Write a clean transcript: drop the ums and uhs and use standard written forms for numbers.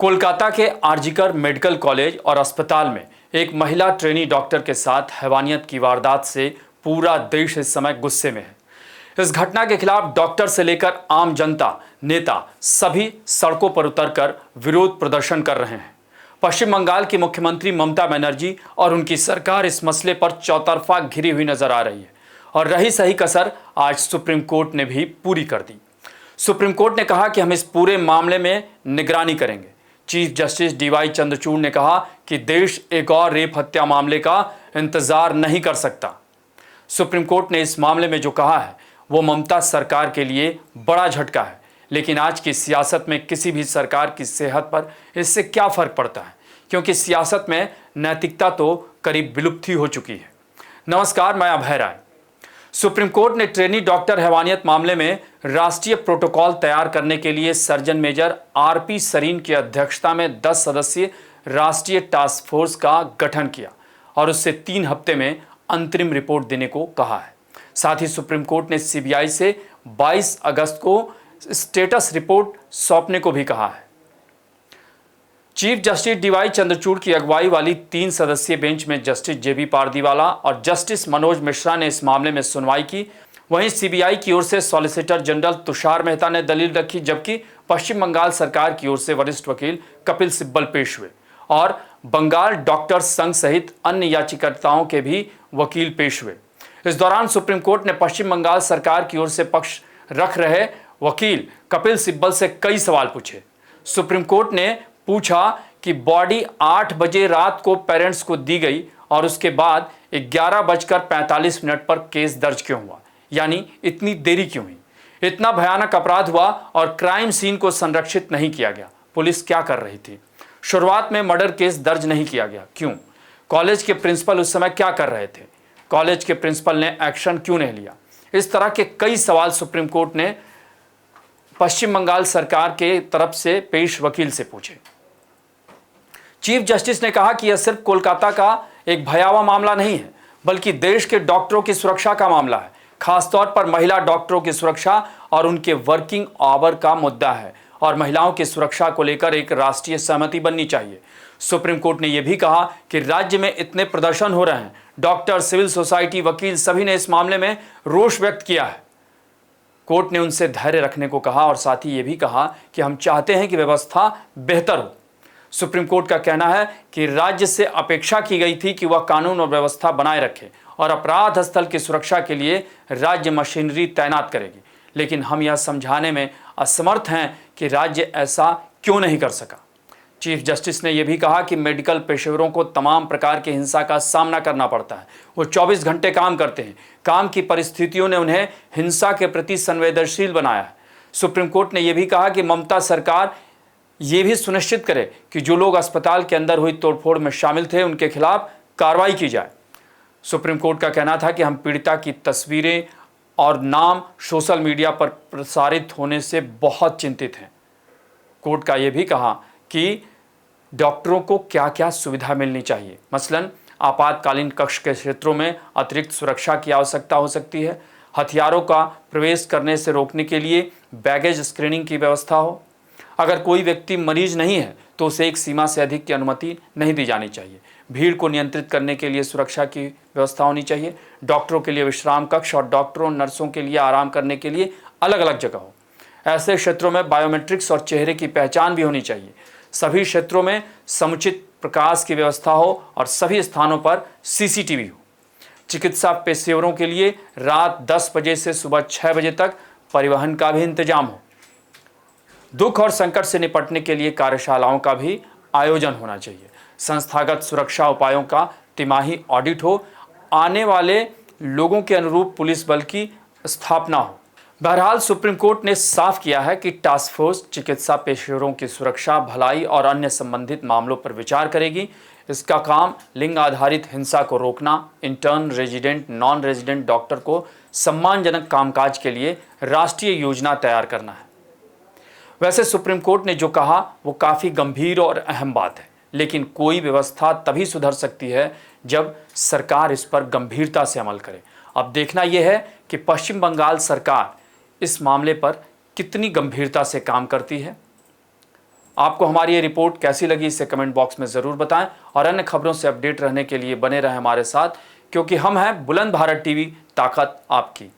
कोलकाता के RG Kar medical college और अस्पताल में एक महिला ट्रेनी डॉक्टर के साथ हैवानियत की वारदात से पूरा देश इस समय गुस्से में है। इस घटना के खिलाफ डॉक्टर से लेकर आम जनता, नेता सभी सड़कों पर उतरकर विरोध प्रदर्शन कर रहे हैं। पश्चिम बंगाल की मुख्यमंत्री ममता बनर्जी और उनकी सरकार इस मसले पर चौतरफा घिरी हुई नजर आ रही है और रही सही कसर आज सुप्रीम कोर्ट ने भी पूरी कर दी। सुप्रीम कोर्ट ने कहा कि हम इस पूरे मामले में निगरानी करेंगे। चीफ जस्टिस डीवाई चंद्रचूड़ ने कहा कि देश एक और रेप हत्या मामले का इंतजार नहीं कर सकता। सुप्रीम कोर्ट ने इस मामले में जो कहा है वो ममता सरकार के लिए बड़ा झटका है, लेकिन आज की सियासत में किसी भी सरकार की सेहत पर इससे क्या फर्क पड़ता है, क्योंकि सियासत में नैतिकता तो करीब विलुप्त ही हो चुकी है। नमस्कार, मैं अभय राय। सुप्रीम कोर्ट ने ट्रेनी डॉक्टर हैवानियत मामले में राष्ट्रीय प्रोटोकॉल तैयार करने के लिए सर्जन मेजर आरपी सरीन की अध्यक्षता में 10 सदस्यीय राष्ट्रीय टास्क फोर्स का गठन किया और उससे 3 हफ्ते में अंतरिम रिपोर्ट देने को कहा है। साथ ही सुप्रीम कोर्ट ने सीबीआई से 22 अगस्त को स्टेटस रिपोर्ट सौंपने को भी कहा है। चीफ जस्टिस डीवाई चंद्रचूड़ की अगुवाई वाली 3 सदस्यीय बेंच में जस्टिस जेबी पारदीवाला और जस्टिस मनोज मिश्रा ने इस मामले में सुनवाई की। वहीं सीबीआई की ओर से सॉलिसिटर जनरल तुषार मेहता ने दलील रखी, जबकि पश्चिम बंगाल सरकार की ओर से वरिष्ठ वकील कपिल सिब्बल पेश हुए और बंगाल डॉक्टर संघ सहित अन्य याचिकाकर्ताओं के भी वकील पेश हुए। इस दौरान सुप्रीम कोर्ट ने पश्चिम बंगाल सरकार की ओर से पक्ष रख रहे वकील कपिल सिब्बल से कई सवाल पूछे। सुप्रीम कोर्ट ने पूछा कि बॉडी 8 बजे रात को पेरेंट्स को दी गई और उसके बाद 11:45 पर केस दर्ज क्यों हुआ, यानी इतनी देरी क्यों हुई। इतना भयानक अपराध हुआ और क्राइम सीन को संरक्षित नहीं किया गया। पुलिस क्या कर रही थी? शुरुआत में मर्डर केस दर्ज नहीं किया गया, क्यों? कॉलेज के प्रिंसिपल उस समय क्या कर रहे थे? कॉलेज के प्रिंसिपल ने एक्शन क्यों नहीं लिया? इस तरह के कई सवाल सुप्रीम कोर्ट ने पश्चिम बंगाल सरकार के तरफ से पेश वकील से पूछे। चीफ जस्टिस ने कहा कि यह सिर्फ कोलकाता का एक भयावह मामला नहीं है, बल्कि देश के डॉक्टरों की सुरक्षा का मामला है। खासतौर पर महिला डॉक्टरों की सुरक्षा और उनके वर्किंग आवर का मुद्दा है और महिलाओं की सुरक्षा को लेकर एक राष्ट्रीय सहमति बननी चाहिए। सुप्रीम कोर्ट ने यह भी कहा कि राज्य में इतने प्रदर्शन हो रहे हैं, डॉक्टर, सिविल सोसाइटी, वकील सभी ने इस मामले में रोष व्यक्त किया है। कोर्ट ने उनसे धैर्य रखने को कहा और साथ ही ये भी कहा कि हम चाहते हैं कि व्यवस्था बेहतर हो। सुप्रीम कोर्ट का कहना है कि राज्य से अपेक्षा की गई थी कि वह कानून और व्यवस्था बनाए रखे और अपराध स्थल की सुरक्षा के लिए राज्य मशीनरी तैनात करेगी, लेकिन हम यह समझाने में असमर्थ हैं कि राज्य ऐसा क्यों नहीं कर सका। चीफ जस्टिस ने यह भी कहा कि मेडिकल पेशेवरों को तमाम प्रकार की हिंसा का सामना करना पड़ता है। वो 24 घंटे काम करते हैं। काम की परिस्थितियों ने उन्हें हिंसा के प्रति संवेदनशील बनाया है। सुप्रीम कोर्ट ने यह भी कहा कि ममता सरकार ये भी सुनिश्चित करे कि जो लोग अस्पताल के अंदर हुई तोड़फोड़ में शामिल थे उनके खिलाफ कार्रवाई की जाए। सुप्रीम कोर्ट का कहना था कि हम पीड़िता की तस्वीरें और नाम सोशल मीडिया पर प्रसारित होने से बहुत चिंतित हैं। कोर्ट का यह भी कहा कि डॉक्टरों को क्या क्या सुविधा मिलनी चाहिए, मसलन आपातकालीन कक्ष के क्षेत्रों में अतिरिक्त सुरक्षा की आवश्यकता हो सकती है, हथियारों का प्रवेश करने से रोकने के लिए बैगेज स्क्रीनिंग की व्यवस्था हो, अगर कोई व्यक्ति मरीज नहीं है तो उसे एक सीमा से अधिक की अनुमति नहीं दी जानी चाहिए, भीड़ को नियंत्रित करने के लिए सुरक्षा की व्यवस्था होनी चाहिए, डॉक्टरों के लिए विश्राम कक्ष और डॉक्टरों नर्सों के लिए आराम करने के लिए अलग अलग जगह हो। ऐसे क्षेत्रों में बायोमेट्रिक्स और चेहरे की पहचान भी होनी चाहिए। सभी क्षेत्रों में समुचित प्रकाश की व्यवस्था हो और सभी स्थानों पर सीसीटीवी हो। चिकित्सा पेशेवरों के लिए रात 10 बजे से सुबह 6 बजे तक परिवहन का भी इंतजाम हो। दुख और संकट से निपटने के लिए कार्यशालाओं का भी आयोजन होना चाहिए। संस्थागत सुरक्षा उपायों का तिमाही ऑडिट हो। आने वाले लोगों के अनुरूप पुलिस बल की स्थापना हो। बहरहाल सुप्रीम कोर्ट ने साफ किया है कि टास्क फोर्स चिकित्सा पेशेवरों की सुरक्षा, भलाई और अन्य संबंधित मामलों पर विचार करेगी। इसका काम लिंग आधारित हिंसा को रोकना, intern, resident, non resident doctor को सम्मानजनक कामकाज के लिए राष्ट्रीय योजना तैयार करना है। वैसे सुप्रीम कोर्ट ने जो कहा वो काफ़ी गंभीर और अहम बात है, लेकिन कोई व्यवस्था तभी सुधर सकती है जब सरकार इस पर गंभीरता से अमल करे। अब देखना यह है कि पश्चिम बंगाल सरकार इस मामले पर कितनी गंभीरता से काम करती है। आपको हमारी ये रिपोर्ट कैसी लगी इसे कमेंट बॉक्स में ज़रूर बताएं और अन्य खबरों से अपडेट रहने के लिए बने रहें हमारे साथ, क्योंकि हम हैं बुलंद भारत टीवी, ताकत आपकी।